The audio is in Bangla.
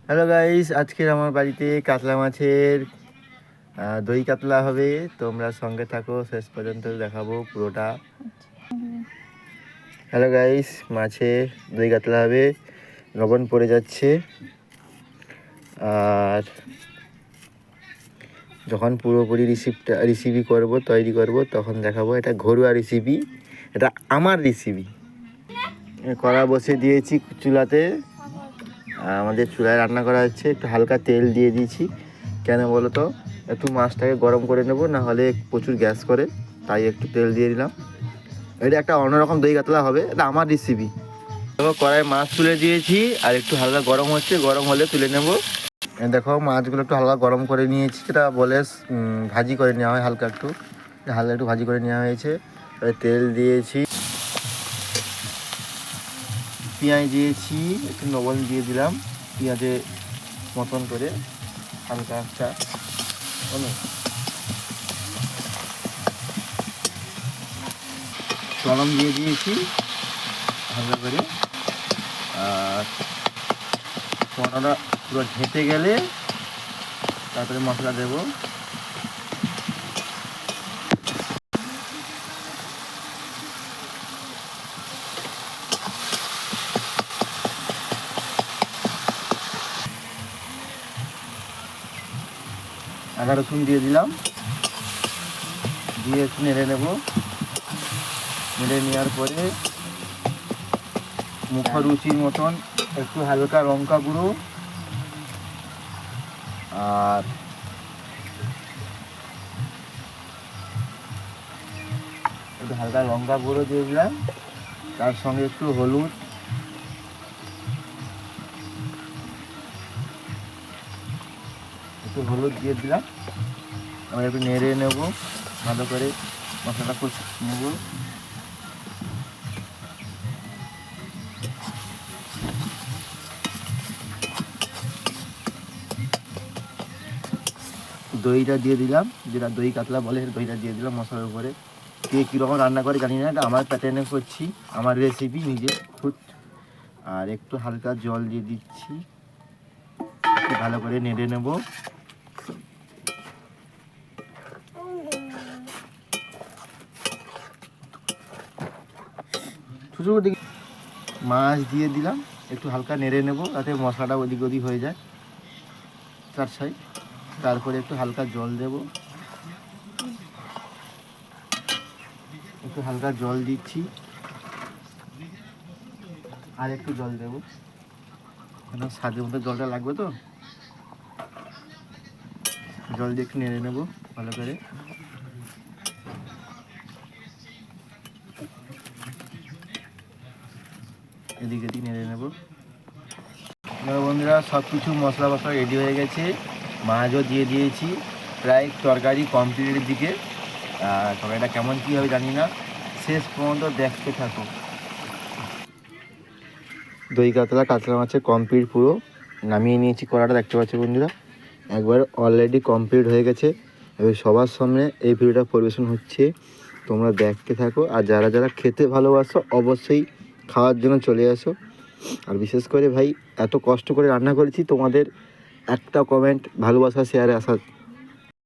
হ্যালো গাইস, আজকের আমার বাড়িতে কাতলা মাছের দই কাতলা হবে। তোমরা সঙ্গে থাকো, শেষ পর্যন্ত দেখাবো পুরোটা। হ্যালো গাইস, মাছে দই কাতলা হবে, লবণ পড়ে যাচ্ছে। আর যখন পুরোপুরি রেসিপি তৈরি করব তখন দেখাবো। এটা ঘরোয়া রেসিপি, এটা আমার রেসিপি। কড়া বসে দিয়েছি চুলাতে, আমাদের চুলায় রান্না করা হচ্ছে। একটু হালকা তেল দিয়ে দিয়েছি, কেন বলো তো, একটু মাছটাকে গরম করে নেব, না হলে প্রচুর গ্যাস করে, তাই একটু তেল দিয়ে দিলাম। এটা একটা অন্যরকম দই কাতলা হবে, এটা আমার রেসিপি। দেখো কড়াই মাছ তুলে দিয়েছি, আর একটু হালকা গরম হচ্ছে, গরম হলে তুলে নেব। দেখো মাছগুলো একটু হালকা গরম করে নিয়েছি, যেটা বলে ভাজি করে নেওয়া হয়, হালকা একটু ভাজি করে নেওয়া হয়েছে। তেল দিয়েছি, পেঁয়াজ দিয়েছি, একটু লবণ দিয়ে দিলাম পেঁয়াজের মতন করে, হালকা একটা গরম দিয়ে দিয়েছি হালকা করে। আর টমেটোটা পুরো ঢেপে গেলে তারপরে মশলা দেবো। আদা রসুন দিয়ে দিলাম, দিয়ে একটু নেড়ে নেব। নেড়ে নেওয়ার পরে মুখরুচির মতন একটু হালকা লঙ্কা গুঁড়ো আর একটু হালকা লঙ্কা গুঁড়ো দিয়ে দিলাম, তার সঙ্গে একটু হলুদ, দিয়ে দিলাম। আমরা একটু নেড়ে নেব, ভালো করে মশলাটা কষিয়ে নেব। দইটা দিয়ে দিলাম, যেটা দই কাতলা বলে, দইটা দিয়ে দিলাম মশলার উপরে। কে কীরকম রান্না করে জানি না, এটা আমার প্যাটার্নে করছি, আমার রেসিপি নিজে খুদ। আর একটু হালকা জল দিয়ে দিচ্ছি, ভালো করে নেড়ে নেব। মাছ দিয়ে দিলাম, একটু হালকা নেড়ে নেব যাতে মশলাটা ওদিক ওদিক হয়ে যায় চার সাইড। তারপরে একটু হালকা জল দেব, একটু হালকা জল দিচ্ছি, আর একটু জল দেবো, কেন স্বাদের মতো জলটা লাগবে তো। জল দিয়ে একটু নেড়ে নেবো ভালো করে। এদিকে নেড়ে নেবো। বন্ধুরা, সব কিছু মশলা রেডি হয়ে গেছে, মাছও দিয়ে দিয়েছি, প্রায় তরকারি কমপ্লিটের দিকে। তরকারিটা কেমন কী হবে জানি না, শেষ পর্যন্ত দেখতে থাকো। দই কাতলা মাছের কমপ্লিট পুরো নামিয়ে নিয়েছি, কড়াটা দেখতে পাচ্ছি বন্ধুরা, একবার অলরেডি কমপ্লিট হয়ে গেছে। এবার সবার সামনে এই ভিডিওটা পরিবেশন হচ্ছে, তোমরা দেখতে থাকো। আর যারা যারা খেতে ভালোবাসো অবশ্যই খাওয়ার জন্য চলে আসো। আর বিশেষ করে ভাই, এত কষ্ট করে রান্না করেছি, তোমাদের একটা কমেন্ট, ভালোবাসা, শেয়ারে আসার